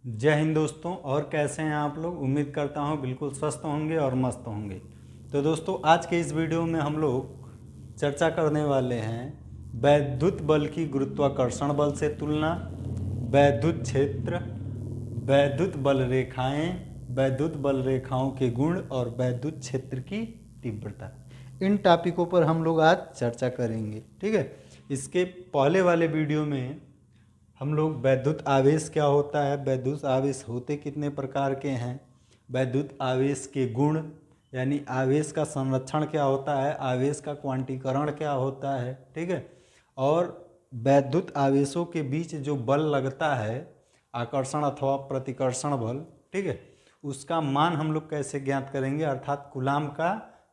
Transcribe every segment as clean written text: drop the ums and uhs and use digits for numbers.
जय हिंद दोस्तों। और कैसे हैं आप लोग। उम्मीद करता हूं बिल्कुल स्वस्थ होंगे और मस्त होंगे। तो दोस्तों आज के इस वीडियो में हम लोग चर्चा करने वाले हैं वैद्युत बल की गुरुत्वाकर्षण बल से तुलना, वैद्युत क्षेत्र, वैद्युत बल रेखाएं, वैद्युत बल रेखाओं के गुण और वैद्युत क्षेत्र की तीव्रता। इन टॉपिकों पर हम लोग आज चर्चा करेंगे। ठीक है। इसके पहले वाले वीडियो में हम लोग वैद्युत आवेश क्या होता है, वैद्युत आवेश होते कितने प्रकार के हैं, वैद्युत आवेश के गुण यानी आवेश का संरक्षण क्या होता है, आवेश का क्वांटीकरण क्या होता है। ठीक है। और वैद्युत आवेशों के बीच जो बल लगता है, आकर्षण अथवा प्रतिकर्षण बल, ठीक है, उसका मान हम लोग कैसे ज्ञात करेंगे, अर्थात कूलाम का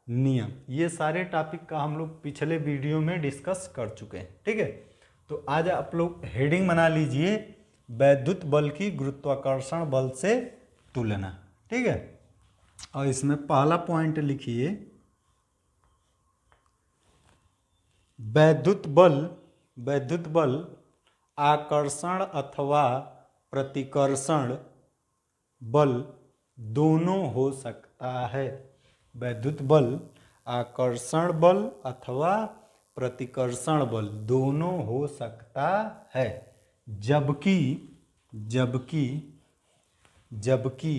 नियम। ये सारे टॉपिक का हम लोग पिछले वीडियो में डिस्कस कर चुके हैं। ठीक है। तो आज आप लोग हेडिंग बना लीजिए वैद्युत बल की गुरुत्वाकर्षण बल से तुलना। ठीक है। और इसमें पहला पॉइंट लिखिए, वैद्युत बल आकर्षण अथवा प्रतिकर्षण बल दोनों हो सकता है। वैद्युत बल आकर्षण बल अथवा प्रतिकर्षण बल दोनों हो सकता है। जबकि जबकि जबकि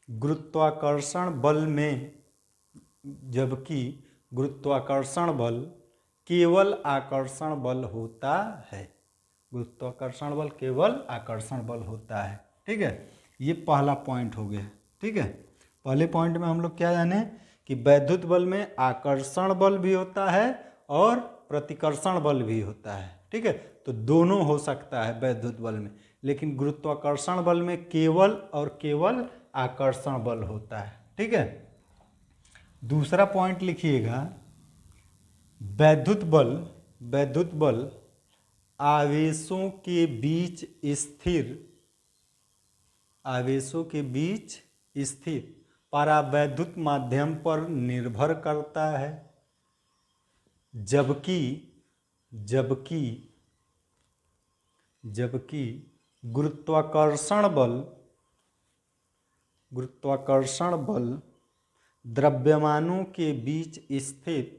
गुरुत्वाकर्षण बल में जबकि गुरुत्वाकर्षण बल केवल आकर्षण बल होता है। गुरुत्वाकर्षण बल केवल आकर्षण बल होता है। ठीक है। ये पहला पॉइंट हो गया। ठीक है। पहले पॉइंट में हम लोग क्या जाने कि वैद्युत बल में आकर्षण बल भी होता है और प्रतिकर्षण बल भी होता है। ठीक है। तो दोनों हो सकता है वैद्युत बल में, लेकिन गुरुत्वाकर्षण बल में केवल और केवल आकर्षण बल होता है। ठीक है। दूसरा पॉइंट लिखिएगा, वैद्युत बल आवेशों के बीच स्थित परावैद्युत माध्यम पर निर्भर करता है। जबकि जबकि जबकि गुरुत्वाकर्षण बल द्रव्यमानों के बीच स्थित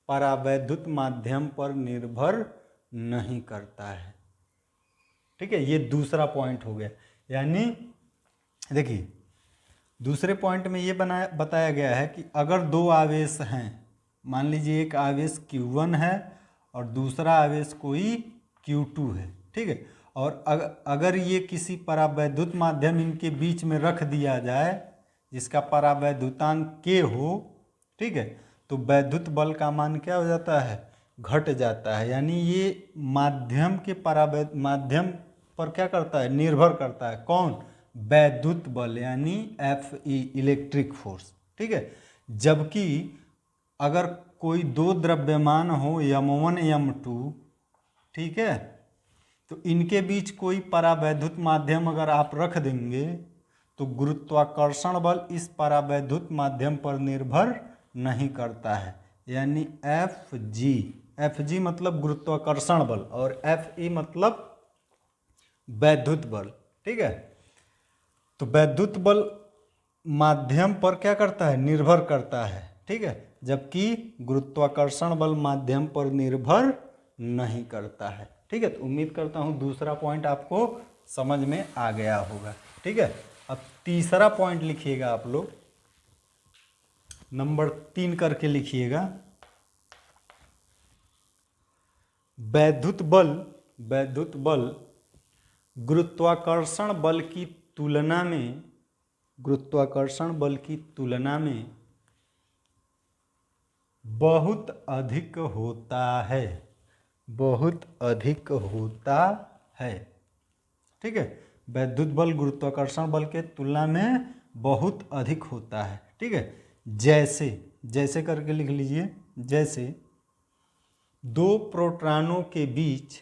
परावैद्युत माध्यम पर निर्भर नहीं करता है। ठीक है। ये दूसरा पॉइंट हो गया। यानी देखिए, दूसरे पॉइंट में ये बताया गया है कि अगर दो आवेश हैं, मान लीजिए एक आवेश Q1 है और दूसरा आवेश कोई Q2 है। ठीक है। और अगर ये किसी परावैद्युत माध्यम इनके बीच में रख दिया जाए जिसका परावैद्युतांक K हो, ठीक है, तो वैद्युत बल का मान क्या हो जाता है, घट जाता है। यानी ये माध्यम के माध्यम पर क्या करता है, निर्भर करता है। कौन? वैद्युत बल यानी Fe, इलेक्ट्रिक फोर्स। ठीक है। जबकि अगर कोई दो द्रव्यमान हो M1 M2, ठीक है, तो इनके बीच कोई परावैद्युत माध्यम अगर आप रख देंगे तो गुरुत्वाकर्षण बल इस परावैद्युत माध्यम पर निर्भर नहीं करता है। यानी Fg मतलब गुरुत्वाकर्षण बल और Fe मतलब वैद्युत बल। ठीक है। तो वैद्युत बल माध्यम पर क्या करता है, निर्भर करता है। ठीक है। जबकि गुरुत्वाकर्षण बल माध्यम पर निर्भर नहीं करता है। ठीक है। तो उम्मीद करता हूं दूसरा पॉइंट आपको समझ में आ गया होगा। ठीक है। अब तीसरा पॉइंट लिखिएगा, आप लोग नंबर 3 करके लिखिएगा। वैद्युत बल गुरुत्वाकर्षण बल की तुलना में बहुत अधिक होता है। ठीक है। वैद्युत बल गुरुत्वाकर्षण बल के तुलना में बहुत अधिक होता है। ठीक है। जैसे करके लिख लीजिए, जैसे दो प्रोटॉनों के बीच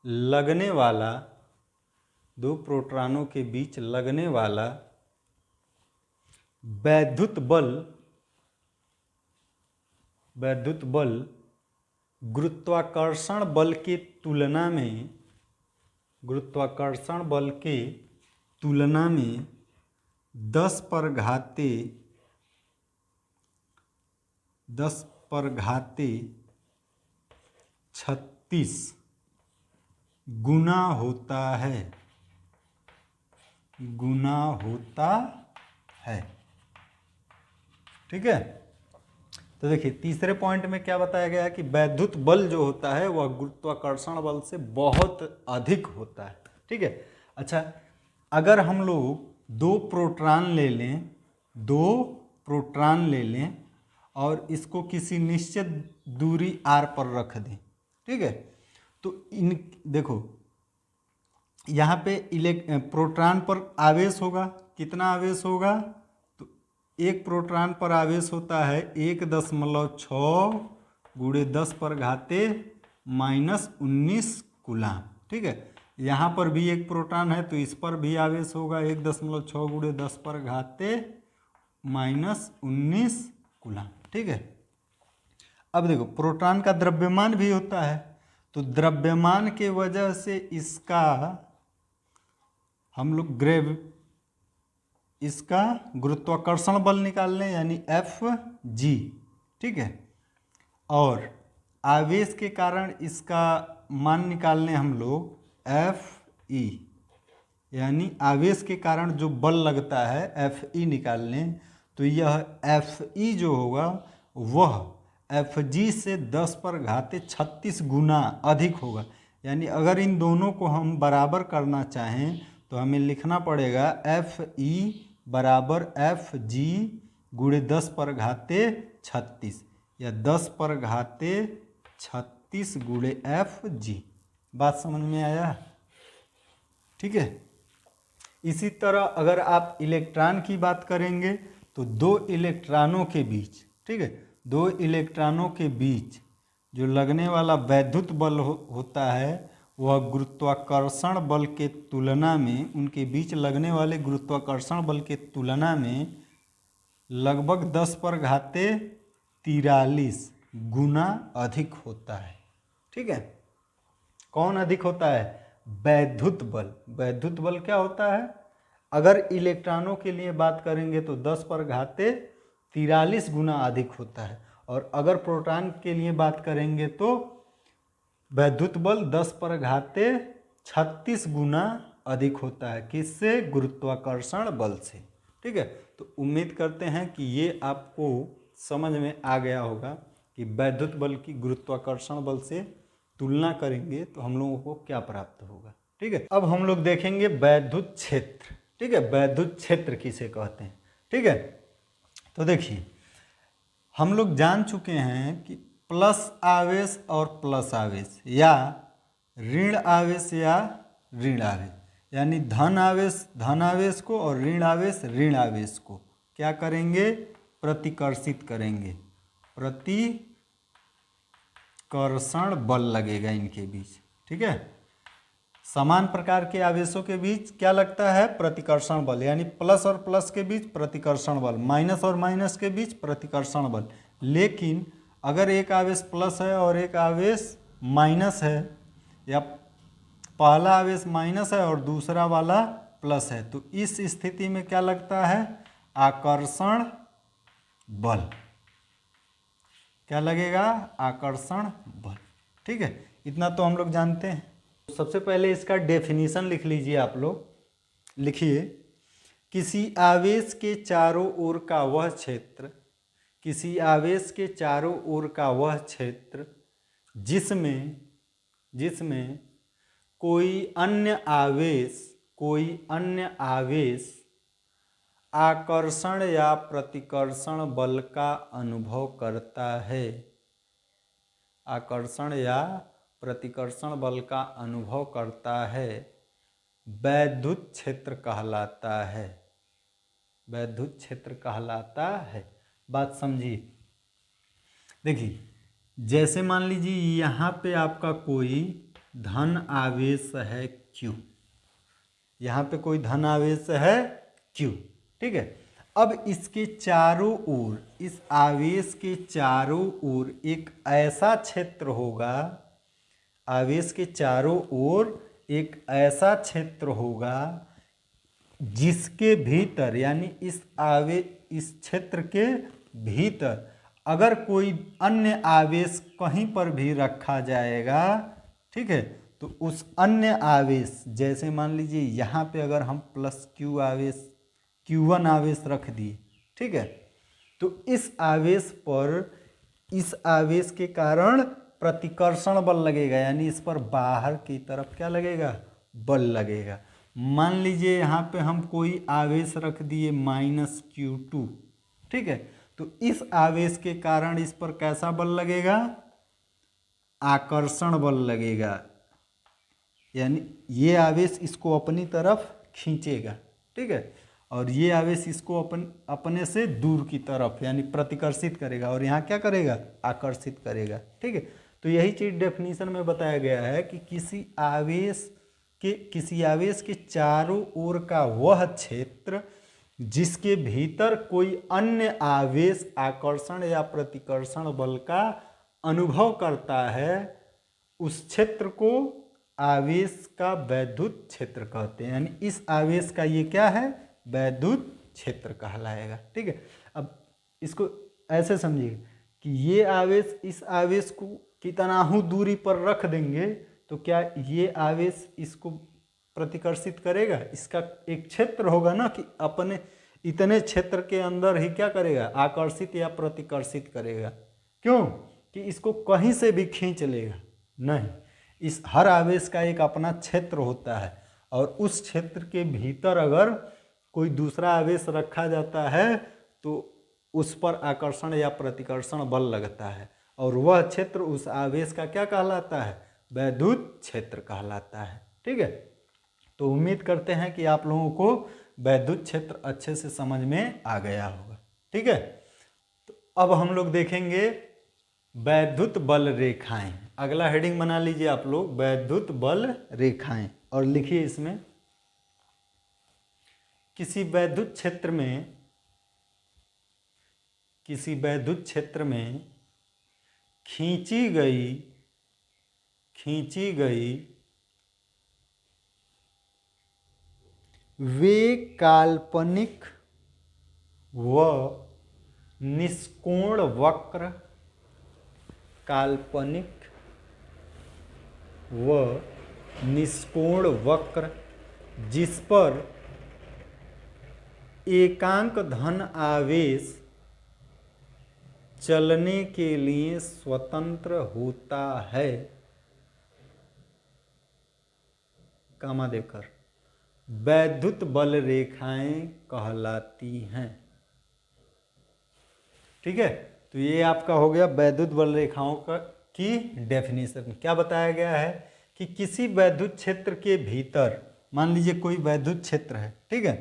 लगने वाला वैद्युत बल गुरुत्वाकर्षण बल के तुलना में गुरुत्वाकर्षण बल के तुलना में 10 पर घाते 36 गुना होता है, ठीक है। तो देखिए तीसरे पॉइंट में क्या बताया गया है कि वैद्युत बल जो होता है वह गुरुत्वाकर्षण बल से बहुत अधिक होता है, ठीक है। अच्छा, अगर हम लोग दो प्रोटॉन ले लें और इसको किसी निश्चित दूरी r पर रख दें, ठीक है, तो इन देखो यहाँ पे प्रोटॉन पर आवेश होगा, कितना आवेश होगा, तो एक प्रोटॉन पर आवेश होता है 1.6 गुणे 10 पर घाते -19 कूलाम, ठीक है। यहाँ पर भी एक प्रोटॉन है तो इस पर भी आवेश होगा 1.6 गुणे 10 पर घाते -19 कूलाम, ठीक है। अब देखो प्रोटॉन का द्रव्यमान भी होता है, तो द्रव्यमान के वजह से इसका हम लोग इसका गुरुत्वाकर्षण बल निकाल लें यानी Fg, ठीक है। और आवेश के कारण इसका मान निकाल लें हम लोग Fe, यानी आवेश के कारण जो बल लगता है Fe निकाल लें, तो यह Fe जो होगा वह Fg से 10 पर घाते 36 गुना अधिक होगा। यानी अगर इन दोनों को हम बराबर करना चाहें तो हमें लिखना पड़ेगा Fe बराबर Fg गुणे 10 पर घाते 36 या 10 पर घाते 36 गुणे Fg। बात समझ में आया, ठीक है। इसी तरह अगर आप इलेक्ट्रॉन की बात करेंगे तो दो इलेक्ट्रॉनों के बीच, ठीक है, दो इलेक्ट्रॉनों के बीच जो लगने वाला वैद्युत बल होता है वह गुरुत्वाकर्षण बल के तुलना में, उनके बीच लगने वाले गुरुत्वाकर्षण बल के तुलना में लगभग 10 पर घाते 43 गुना अधिक होता है, ठीक है। कौन अधिक होता है? वैद्युत बल। वैद्युत बल क्या होता है? अगर इलेक्ट्रॉनों के लिए बात करेंगे तो 10 पर घाते 43 गुना अधिक होता है, और अगर प्रोटॉन के लिए बात करेंगे तो वैद्युत बल 10 पर घाते 36 गुना अधिक होता है। किससे? गुरुत्वाकर्षण बल से, ठीक है। तो उम्मीद करते हैं कि ये आपको समझ में आ गया होगा कि वैद्युत बल की गुरुत्वाकर्षण बल से तुलना करेंगे तो हम लोगों को क्या प्राप्त होगा, ठीक है। अब हम लोग देखेंगे वैद्युत क्षेत्र, ठीक है। वैद्युत क्षेत्र किसे कहते हैं, ठीक है। तो देखिए हम लोग जान चुके हैं कि प्लस आवेश और प्लस आवेश, या ऋण आवेश या ऋण आवेश, यानी धन आवेश को और ऋण आवेश को क्या करेंगे? प्रतिकर्षित करेंगे। प्रतिकर्षण बल लगेगा इनके बीच, ठीक है। समान प्रकार के आवेशों के बीच क्या लगता है? प्रतिकर्षण बल, यानी प्लस और प्लस के बीच प्रतिकर्षण बल, माइनस और माइनस के बीच प्रतिकर्षण बल। लेकिन अगर एक आवेश प्लस है और एक आवेश माइनस है, या पहला आवेश माइनस है और दूसरा वाला प्लस है, तो इस स्थिति में क्या लगता है? आकर्षण बल। क्या लगेगा? आकर्षण बल, ठीक है। इतना तो हम लोग जानते हैं। सबसे पहले इसका डेफिनेशन लिख लीजिए आप लोग। लिखिए, किसी आवेश के चारों ओर का वह क्षेत्र, किसी आवेश के चारों ओर का वह क्षेत्र जिसमें कोई अन्य आवेश आकर्षण या प्रतिकर्षण बल का अनुभव करता है, आकर्षण या प्रतिकर्षण बल का अनुभव करता है, वैद्युत क्षेत्र कहलाता है। वैद्युत क्षेत्र कहलाता है। बात समझिए। देखिए, जैसे मान लीजिए यहाँ पे आपका कोई धन आवेश है Q, यहाँ पे कोई धन आवेश है Q, ठीक है। अब इसके चारों ओर, इस आवेश के चारों ओर एक ऐसा क्षेत्र होगा, आवेश के चारों ओर एक ऐसा क्षेत्र होगा जिसके भीतर यानी इस क्षेत्र के भीतर अगर कोई अन्य आवेश कहीं पर भी रखा जाएगा, ठीक है, तो उस अन्य आवेश, जैसे मान लीजिए यहाँ पे अगर हम प्लस क्यू आवेश Q1 आवेश रख दिए, ठीक है, तो इस आवेश पर इस आवेश के कारण प्रतिकर्षण बल लगेगा, यानी इस पर बाहर की तरफ क्या लगेगा, बल लगेगा। मान लीजिए यहाँ पे हम कोई आवेश रख दिए -Q2, ठीक है, तो इस आवेश के कारण इस पर कैसा बल लगेगा, आकर्षण बल लगेगा, यानी ये आवेश इसको अपनी तरफ खींचेगा, ठीक है, और ये आवेश इसको अपने से दूर की तरफ यानी प्रतिकर्षित करेगा, और यहाँ क्या करेगा, आकर्षित करेगा, ठीक है। तो यही चीज डेफिनेशन में बताया गया है कि किसी आवेश के चारों ओर का वह क्षेत्र जिसके भीतर कोई अन्य आवेश आकर्षण या प्रतिकर्षण बल का अनुभव करता है, उस क्षेत्र को आवेश का वैद्युत क्षेत्र कहते हैं, यानी इस आवेश का ये क्या है, वैद्युत क्षेत्र कहलाएगा, ठीक है। अब इसको ऐसे समझिए कि ये आवेश इस आवेश को कितना ही दूरी पर रख देंगे तो क्या ये आवेश इसको प्रतिकर्षित करेगा, इसका एक क्षेत्र होगा ना कि अपने इतने क्षेत्र के अंदर ही क्या करेगा, आकर्षित या प्रतिकर्षित करेगा, क्यों कि इसको कहीं से भी खींच लेगा नहीं, इस हर आवेश का एक अपना क्षेत्र होता है, और उस क्षेत्र के भीतर अगर कोई दूसरा आवेश रखा जाता है तो उस पर आकर्षण या प्रतिकर्षण बल लगता है, और वह क्षेत्र उस आवेश का क्या कहलाता है, वैद्युत क्षेत्र कहलाता है, ठीक है। तो उम्मीद करते हैं कि आप लोगों को वैद्युत क्षेत्र अच्छे से समझ में आ गया होगा, ठीक है। तो अब हम लोग देखेंगे वैद्युत बल रेखाएं। अगला हेडिंग बना लीजिए आप लोग, वैद्युत बल रेखाएं, और लिखिए इसमें किसी वैद्युत क्षेत्र में खींची गई वे काल्पनिक व निष्कोण वक्र, काल्पनिक व निष्कोण वक्र जिस पर एकांक धन आवेश चलने के लिए स्वतंत्र होता है, कामा देकर वैद्युत बल रेखाएं कहलाती हैं, ठीक है। तो ये आपका हो गया वैद्युत बल रेखाओं की डेफिनेशन। क्या बताया गया है कि किसी वैद्युत क्षेत्र के भीतर, मान लीजिए कोई वैद्युत क्षेत्र है, ठीक है,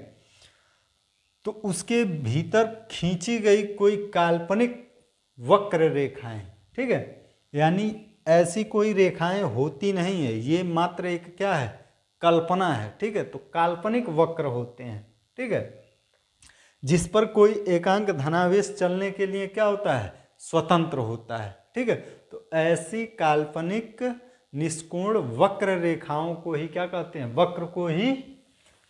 तो उसके भीतर खींची गई कोई काल्पनिक वक्र रेखाएं, ठीक है, यानी ऐसी कोई रेखाएं होती नहीं है, ये मात्र एक क्या है, कल्पना है, ठीक है। तो काल्पनिक वक्र होते हैं, ठीक है, जिस पर कोई एकांक धनावेश चलने के लिए क्या होता है, स्वतंत्र होता है, ठीक है। तो ऐसी काल्पनिक निष्कोण वक्र रेखाओं को ही क्या कहते हैं, वक्र को ही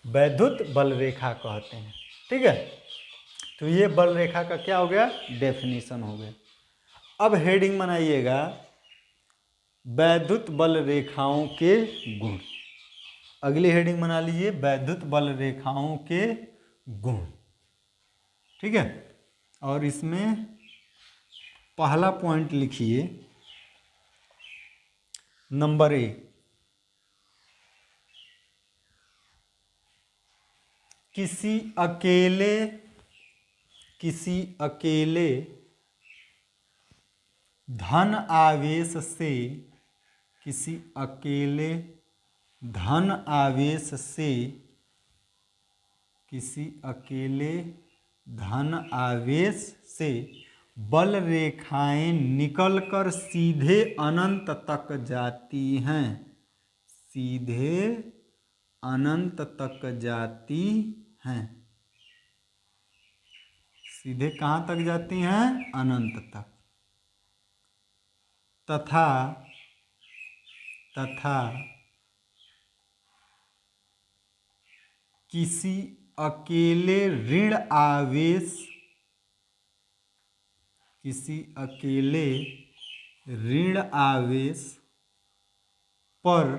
वैद्युत बल रेखा कहते हैं, ठीक है। तो ये बल रेखा का क्या हो गया, डेफिनेशन हो गया। अब हेडिंग बनाइएगा वैद्युत बल रेखाओं के गुण। अगली हेडिंग बना लीजिए वैद्युत बल रेखाओं के गुण, ठीक है। और इसमें पहला पॉइंट लिखिए नंबर 1, किसी अकेले धन आवेश से, किसी अकेले धन आवेश से, किसी अकेले धन आवेश से बल रेखाएं निकलकर सीधे अनंत तक जाती हैं, सीधे अनंत तक जाती हैं, सीधे कहाँ तक जाती हैं, अनंत तक, तथा किसी अकेले ऋण आवेश किसी अकेले ऋण आवेश पर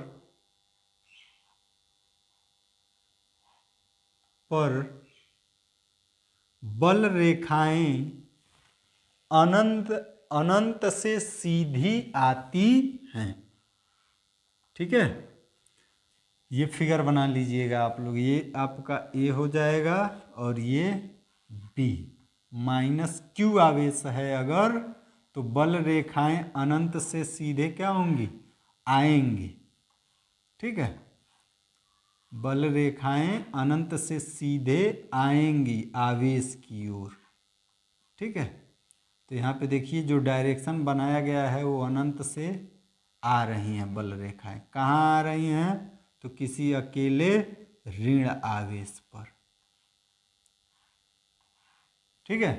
बल रेखाएं अनंत अनंत से सीधी आती हैं। ठीक है, ये फिगर बना लीजिएगा आप लोग। ये आपका ए हो जाएगा और ये बी। माइनस क्यू आवेश है अगर, तो बल रेखाएं अनंत से सीधे क्या होंगी, आएंगी। ठीक है, बल रेखाएं अनंत से सीधे आएंगी आवेश की ओर। ठीक है, तो यहाँ पे देखिए जो डायरेक्शन बनाया गया है वो अनंत से आ रही हैं बल रेखाएं। कहाँ आ रही हैं, तो किसी अकेले ऋण आवेश पर। ठीक है,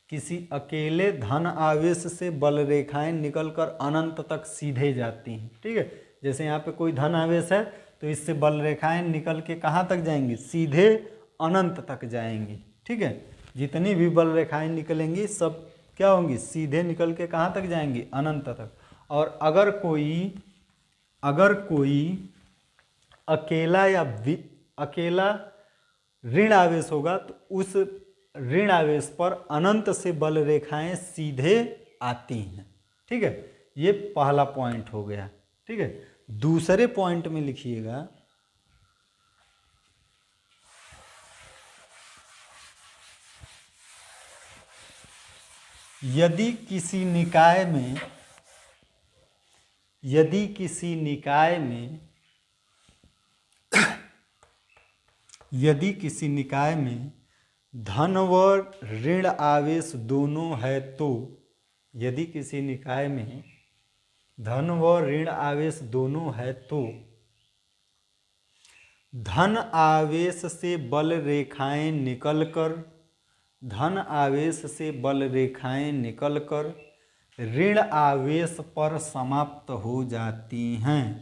किसी अकेले धन आवेश से बल रेखाएं निकलकर अनंत तक सीधे जाती हैं। ठीक है, जैसे यहाँ पे कोई धन आवेश है तो इससे बल रेखाएं निकल के कहाँ तक जाएंगी, सीधे अनंत तक जाएंगी। ठीक है, जितनी भी बल रेखाएं निकलेंगी सब क्या होंगी, सीधे निकल के कहाँ तक जाएंगी, अनंत तक। और अगर कोई अकेला ऋण आवेश होगा तो उस ऋण आवेश पर अनंत से बल रेखाएं सीधे आती हैं। ठीक है, ये पहला पॉइंट हो गया। ठीक है, दूसरे पॉइंट में लिखिएगा, यदि किसी निकाय में धन व ऋण आवेश दोनों है तो, यदि किसी निकाय में धन व ऋण आवेश दोनों है तो धन आवेश से बल रेखाएं निकलकर ऋण आवेश पर समाप्त हो जाती हैं।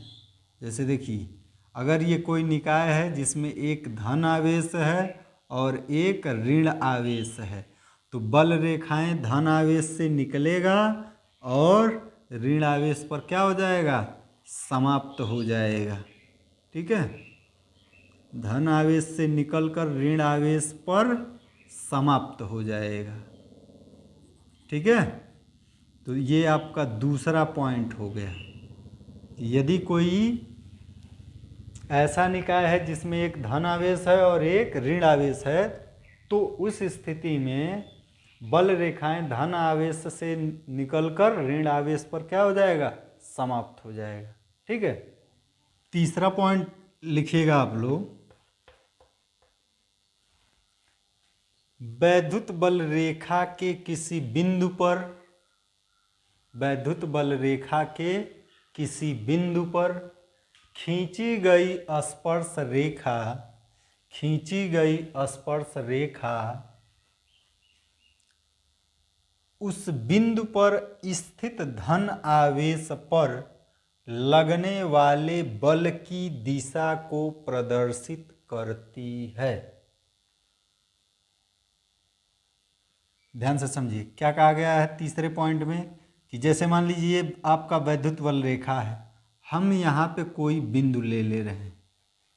जैसे देखिए, अगर ये कोई निकाय है जिसमें एक धन आवेश है और एक ऋण आवेश है, तो बल रेखाएं धन आवेश से निकलेगा और ऋण आवेश पर क्या हो जाएगा, समाप्त हो जाएगा। ठीक है, धन आवेश से निकलकर ऋण आवेश पर समाप्त हो जाएगा। ठीक है, तो ये आपका दूसरा पॉइंट हो गया। यदि कोई ऐसा निकाय है जिसमें एक धन आवेश है और एक ऋण आवेश है, तो उस स्थिति में बल रेखाएं धन आवेश से निकलकर ऋण आवेश पर क्या हो जाएगा, समाप्त हो जाएगा। ठीक है, तीसरा पॉइंट लिखिएगा आप लोग, वैद्युत बल रेखा के किसी बिंदु पर खींची गई स्पर्श रेखा उस बिंदु पर स्थित धन आवेश पर लगने वाले बल की दिशा को प्रदर्शित करती है। ध्यान से समझिए क्या कहा गया है तीसरे पॉइंट में, कि जैसे मान लीजिए आपका वैद्युत बल रेखा है, हम यहाँ पे कोई बिंदु ले रहे हैं,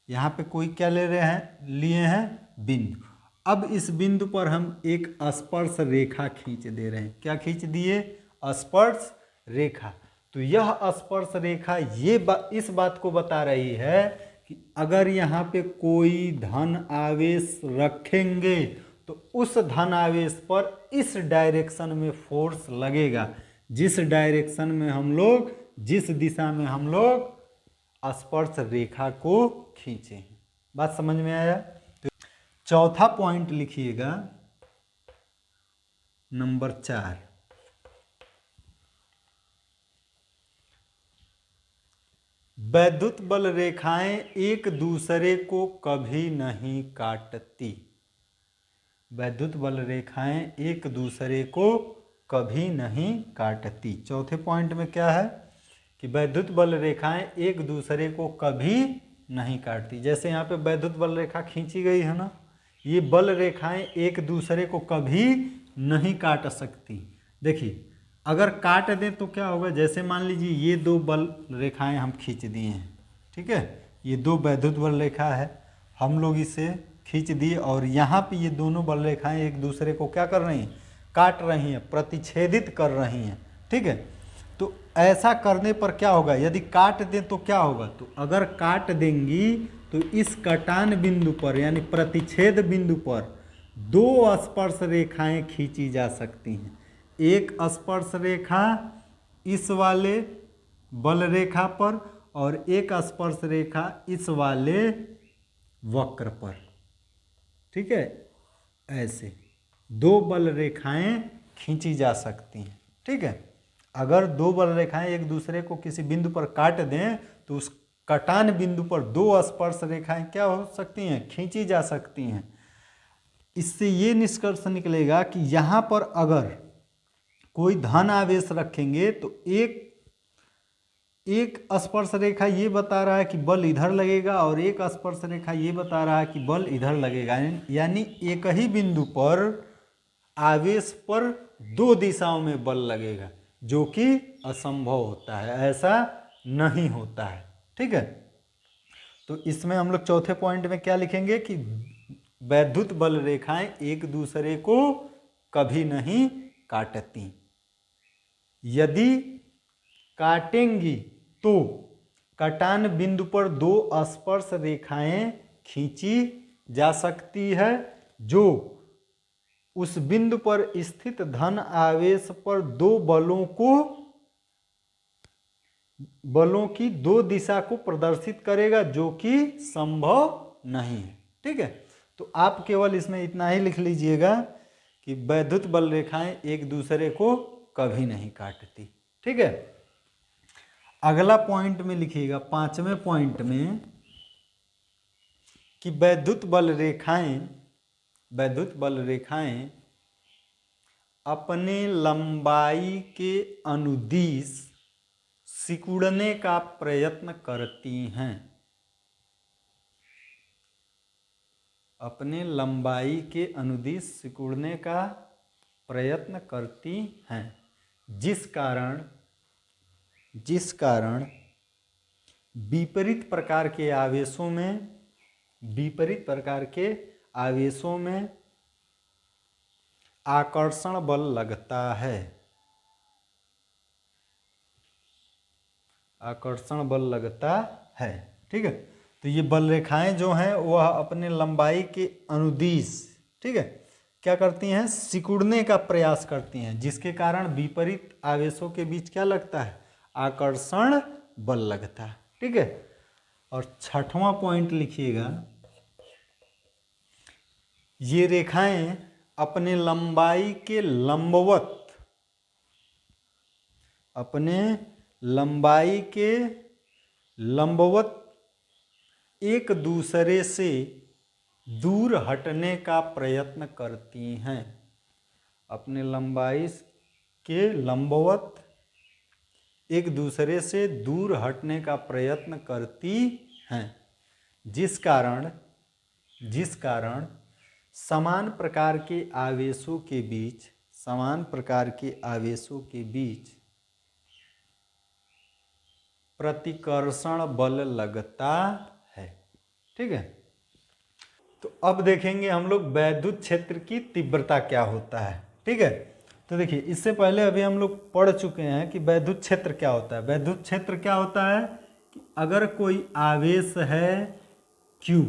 यहाँ पे कोई क्या लिए हैं बिंदु। अब इस बिंदु पर हम एक स्पर्श रेखा खींच दे रहे हैं। क्या खींच दिए, स्पर्श रेखा। तो यह स्पर्श रेखा इस बात को बता रही है कि अगर यहाँ पे कोई धन आवेश रखेंगे तो उस धन आवेश पर इस डायरेक्शन में फोर्स लगेगा, जिस दिशा में हम लोग स्पर्श रेखा को खींचे हैं। बात समझ में आया। तो चौथा पॉइंट लिखिएगा, नंबर 4, वैद्युत बल रेखाएं एक दूसरे को कभी नहीं काटती। वैद्युत बल रेखाएं एक दूसरे को कभी नहीं काटती। चौथे पॉइंट में क्या है कि वैद्युत बल रेखाएं एक दूसरे को कभी नहीं काटती। जैसे यहाँ पे वैद्युत बल रेखा खींची गई है ना, ये बल रेखाएं एक दूसरे को कभी नहीं काट सकती। देखिए अगर काट दें तो क्या होगा, जैसे मान लीजिए ये दो बल रेखाएं हम खींच दिए हैं, ठीक है, ये दो वैद्युत बल रेखा है, हम लोग इसे खींच दिए और यहाँ पे ये दोनों बल रेखाएं एक दूसरे को क्या कर रही हैं, काट रही हैं, प्रतिच्छेदित कर रही हैं, ठीक है। तो ऐसा करने पर क्या होगा, यदि काट दें तो क्या होगा, तो अगर काट देंगी तो इस कटान बिंदु पर यानी प्रतिच्छेद बिंदु पर दो स्पर्श रेखाएं खींची जा सकती हैं। एक स्पर्श रेखा इस वाले बल रेखा पर और एक स्पर्श रेखा इस वाले वक्र पर, ठीक है। ऐसे दो बल रेखाएं खींची जा सकती हैं, ठीक है। अगर दो बल रेखाएं एक दूसरे को किसी बिंदु पर काट दें तो उस कटान बिंदु पर दो स्पर्श रेखाएं क्या हो सकती हैं, खींची जा सकती हैं। इससे ये निष्कर्ष निकलेगा कि यहाँ पर अगर कोई धन आवेश रखेंगे तो एक स्पर्श रेखा ये बता रहा है कि बल इधर लगेगा और एक स्पर्श रेखा ये बता रहा है कि बल इधर लगेगा, यानी एक ही बिंदु पर आवेश पर दो दिशाओं में बल लगेगा, जो कि असंभव होता है, ऐसा नहीं होता है, ठीक है। तो इसमें हम लोग चौथे पॉइंट में क्या लिखेंगे कि वैद्युत बल रेखाएं एक दूसरे को कभी नहीं काटती। यदि काटेंगी तो कटान बिंदु पर दो स्पर्श रेखाएं खींची जा सकती है, जो उस बिंदु पर स्थित धन आवेश पर दो बलों की दो दिशा को प्रदर्शित करेगा, जो कि संभव नहीं है, ठीक है। तो आप केवल इसमें इतना ही लिख लीजिएगा कि वैद्युत बल रेखाएं एक दूसरे को कभी नहीं काटती, ठीक है। अगला पॉइंट में लिखिएगा, पांचवें पॉइंट में, कि वैद्युत बल रेखाएं अपने लंबाई के अनुदिश सिकुड़ने का प्रयत्न करती हैं। अपने लंबाई के अनुदिश सिकुड़ने का प्रयत्न करती हैं, जिस कारण विपरीत प्रकार के आवेशों में आकर्षण बल लगता है। आकर्षण बल लगता है, ठीक है। तो ये बल रेखाएं जो हैं वह अपने लंबाई के अनुदिश, ठीक है, क्या करती हैं, सिकुड़ने का प्रयास करती हैं, जिसके कारण विपरीत आवेशों के बीच क्या लगता है, आकर्षण बल लगता है, ठीक है। और छठवां पॉइंट लिखिएगा, ये रेखाएं अपने लंबाई के लंबवत एक दूसरे से दूर हटने का प्रयत्न करती हैं। अपने लंबाई के लंबवत एक दूसरे से दूर हटने का प्रयत्न करती हैं, जिस कारण समान प्रकार के आवेशों के बीच प्रतिकर्षण बल लगता है, ठीक है। तो अब देखेंगे हम लोग वैद्युत क्षेत्र की तीव्रता क्या होता है, ठीक है। तो देखिए, इससे पहले अभी हम लोग पढ़ चुके हैं कि वैद्युत क्षेत्र क्या होता है। वैद्युत क्षेत्र क्या होता है कि अगर कोई आवेश है Q,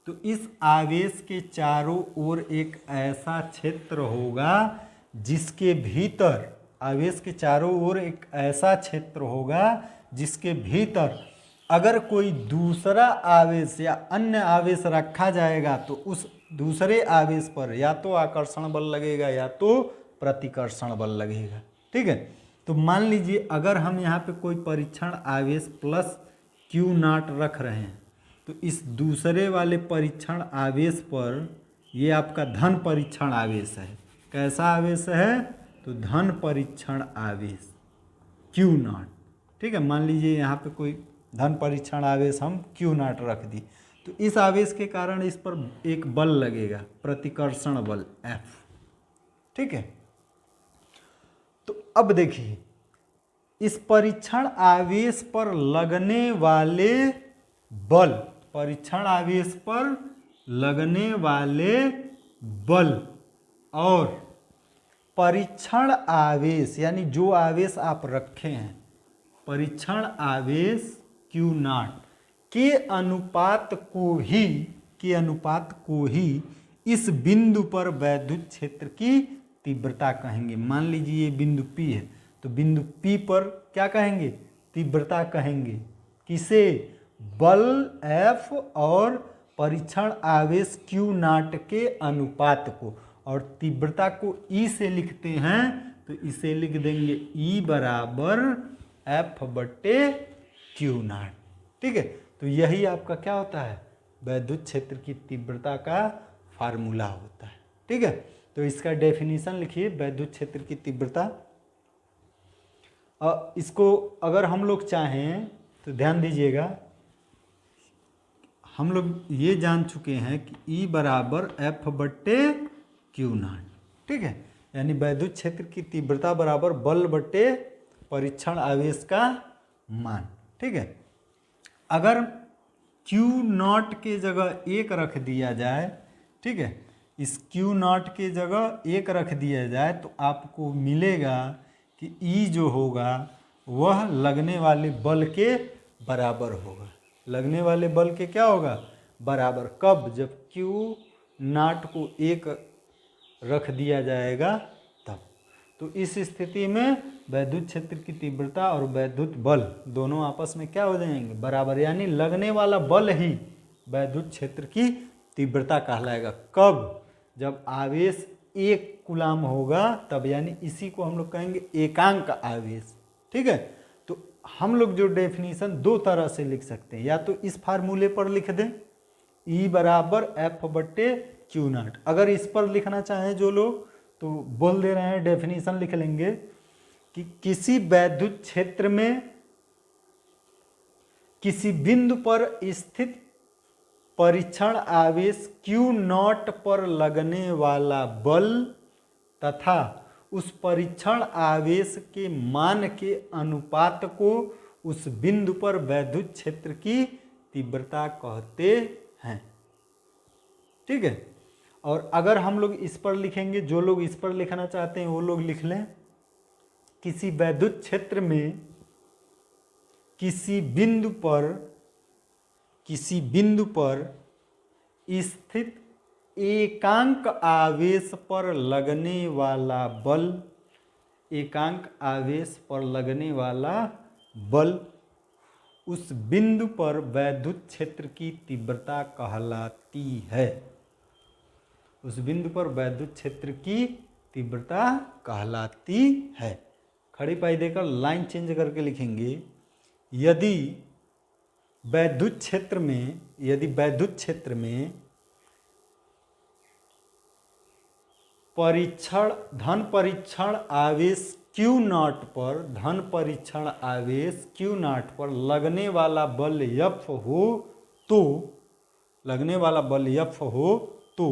तो इस आवेश के चारों ओर एक ऐसा क्षेत्र होगा जिसके भीतर, आवेश के चारों ओर एक ऐसा क्षेत्र होगा जिसके भीतर अगर कोई दूसरा आवेश या अन्य आवेश रखा जाएगा तो उस दूसरे आवेश पर या तो आकर्षण बल लगेगा या तो प्रतिकर्षण बल लगेगा, ठीक है। तो मान लीजिए अगर हम यहाँ पे कोई परीक्षण आवेश प्लस Q0 रख रहे हैं, तो इस दूसरे वाले परीक्षण आवेश पर, ये आपका धन परीक्षण आवेश है। कैसा आवेश है, तो धन परीक्षण आवेश Q0, ठीक है। मान लीजिए यहाँ पे कोई धन परीक्षण आवेश हम Q नॉट रख दी, तो इस आवेश के कारण इस पर एक बल लगेगा, प्रतिकर्षण बल F। ठीक है, तो अब देखिए इस परीक्षण आवेश पर लगने वाले बल, परीक्षण आवेश पर लगने वाले बल और परीक्षण आवेश यानी जो आवेश आप रखे हैं, परीक्षण आवेश Q नॉट के अनुपात को ही इस बिंदु पर वैद्युत क्षेत्र की तीव्रता कहेंगे। मान लीजिए ये बिंदु P है, तो बिंदु P पर क्या कहेंगे? तीव्रता कहेंगे। किसे? बल F और परीक्षण आवेश Q नॉट के अनुपात को, और तीव्रता को E से लिखते हैं तो इसे लिख देंगे E बराबर F बटे Q नॉट। ठीक है, तो यही आपका क्या होता है? वैद्युत क्षेत्र की तीव्रता का फार्मूला होता है। ठीक है, तो इसका डेफिनेशन लिखिए, वैद्युत क्षेत्र की तीव्रता। इसको अगर हम लोग चाहें तो ध्यान दीजिएगा, हम लोग ये जान चुके हैं कि E बराबर F बट्टे Q नॉट। ठीक है, यानी वैद्युत क्षेत्र की तीव्रता बराबर बल बट्टे परीक्षण आवेश का मान। ठीक है, अगर Q नॉट के जगह 1 रख दिया जाए, ठीक है, इस Q नॉट के जगह 1 रख दिया जाए तो आपको मिलेगा कि E जो होगा वह लगने वाले बल के बराबर होगा। लगने वाले बल के क्या होगा? बराबर। कब? जब Q नॉट को 1 रख दिया जाएगा तब। तो इस स्थिति में वैद्युत क्षेत्र की तीव्रता और वैद्युत बल दोनों आपस में क्या हो जाएंगे? बराबर। यानी लगने वाला बल ही वैद्युत क्षेत्र की तीव्रता कहलाएगा। कब? जब आवेश 1 कूलाम होगा तब, यानी इसी को हम लोग कहेंगे एकांक आवेश। ठीक है, तो हम लोग जो डेफिनेशन 2 तरह से लिख सकते हैं, या तो इस फार्मूले पर लिख दें E बराबर F बट्टे Q नॉट। अगर इस पर लिखना चाहें जो लोग तो बोल दे रहे हैं, डेफिनेशन लिख लेंगे कि किसी वैद्युत क्षेत्र में किसी बिंदु पर स्थित परीक्षण आवेश Q नॉट पर लगने वाला बल तथा उस परीक्षण आवेश के मान के अनुपात को उस बिंदु पर वैद्युत क्षेत्र की तीव्रता कहते हैं। ठीक है, और अगर हम लोग इस पर लिखेंगे, जो लोग इस पर लिखना चाहते हैं वो लोग लिख लें, किसी वैद्युत क्षेत्र में किसी बिंदु पर स्थित एकांक आवेश पर लगने वाला बल, एकांक आवेश पर लगने वाला बल उस बिंदु पर वैद्युत क्षेत्र की तीव्रता कहलाती है। उस बिंदु पर वैद्युत क्षेत्र की तीव्रता कहलाती है। खड़ी पाई देकर लाइन चेंज करके लिखेंगे, यदि वैद्युत क्षेत्र में धन परीक्षण आवेश Q नॉट पर लगने वाला बल F हो तो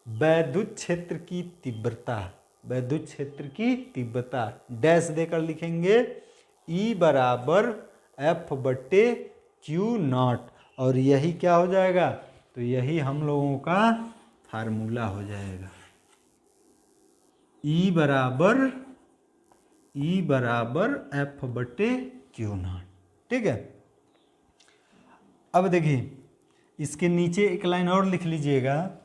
वैद्युत क्षेत्र की तीव्रता डैश देकर लिखेंगे E बराबर F बट्टे Q नॉट, और यही क्या हो जाएगा? तो यही हम लोगों का फार्मूला हो जाएगा। E बराबर F बट्टे Q नॉट। ठीक है, अब देखिए इसके नीचे एक लाइन और लिख लीजिएगा,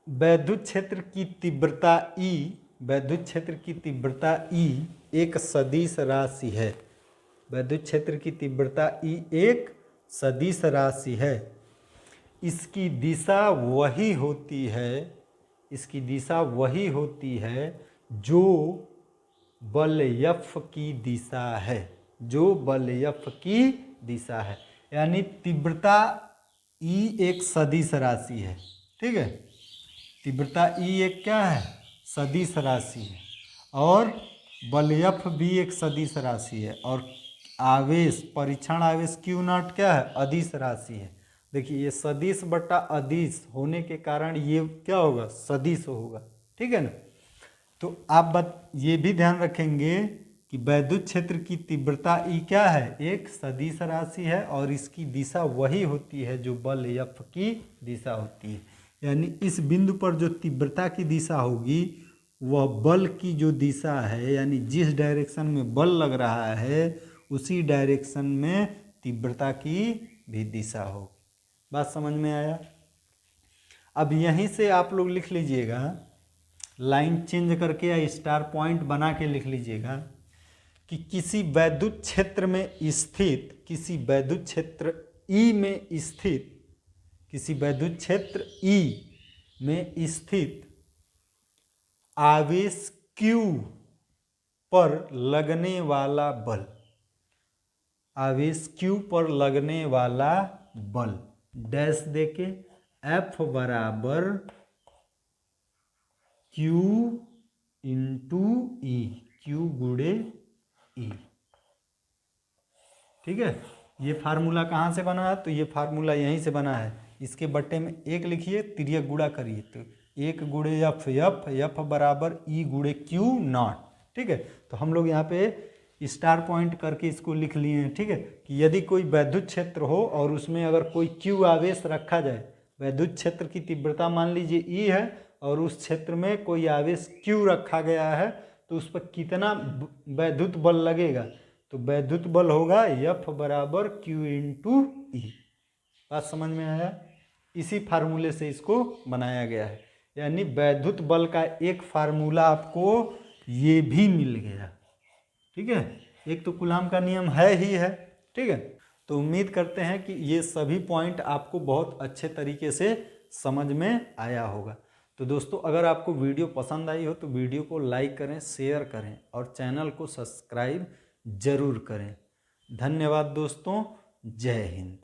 वैद्युत क्षेत्र की तीव्रता E एक सदिश राशि है। वैद्युत क्षेत्र की तीव्रता E एक सदिश राशि है। इसकी दिशा वही होती है जो बल F की दिशा है। यानी तीव्रता E एक सदिश राशि है। ठीक है, तीव्रता E एक क्या है? सदिश राशि है, और बल F भी एक सदिश राशि है और आवेश परीक्षण आवेश Q नॉट क्या है, अदिश राशि है। देखिए ये सदिश बटा अदिश होने के कारण ये क्या होगा, सदिश होगा, ठीक है ना। तो आप ये भी ध्यान रखेंगे कि वैद्युत क्षेत्र की तीव्रता E क्या है, एक सदिश राशि है और इसकी दिशा वही होती है जो बल F की दिशा होती है। यानी इस बिंदु पर जो तीव्रता की दिशा होगी वह बल की जो दिशा है, यानी जिस डायरेक्शन में बल लग रहा है उसी डायरेक्शन में तीव्रता की भी दिशा होगी। बात समझ में आया। अब यहीं से आप लोग लिख लीजिएगा, लाइन चेंज करके या स्टार पॉइंट बना के लिख लीजिएगा कि किसी वैद्युत क्षेत्र में स्थित, किसी वैद्युत क्षेत्र E में स्थित, किसी वैद्युत क्षेत्र E में स्थित आवेश Q पर लगने वाला बल, आवेश Q पर लगने वाला बल डैश देके F बराबर Q इंटू E, Q गुणे E, ठीक है। ये फार्मूला कहाँ से बना है, तो ये फार्मूला यहीं से बना है। इसके बट्टे में एक लिखिए, तिर्यक गुणा करिए, तो 1 गुणे F, F बराबर E गुणे Q नॉट, ठीक है। तो हम लोग यहाँ पे स्टार पॉइंट करके इसको लिख लिए हैं, ठीक है, कि यदि कोई वैद्युत क्षेत्र हो और उसमें अगर कोई Q आवेश रखा जाए, वैद्युत क्षेत्र की तीव्रता मान लीजिए E है और उस क्षेत्र में कोई आवेश Q रखा गया है, तो उस पर कितना वैद्युत बल लगेगा, तो वैद्युत बल होगा F बराबर Q इंटू E। बात समझ में आया। इसी फार्मूले से इसको बनाया गया है, यानी वैद्युत बल का एक फार्मूला आपको ये भी मिल गया, ठीक है। एक तो कूलाम का नियम है ही है, ठीक है। तो उम्मीद करते हैं कि ये सभी पॉइंट आपको बहुत अच्छे तरीके से समझ में आया होगा। तो दोस्तों अगर आपको वीडियो पसंद आई हो तो वीडियो को लाइक करें, शेयर करें और चैनल को सब्सक्राइब जरूर करें। धन्यवाद दोस्तों, जय हिंद।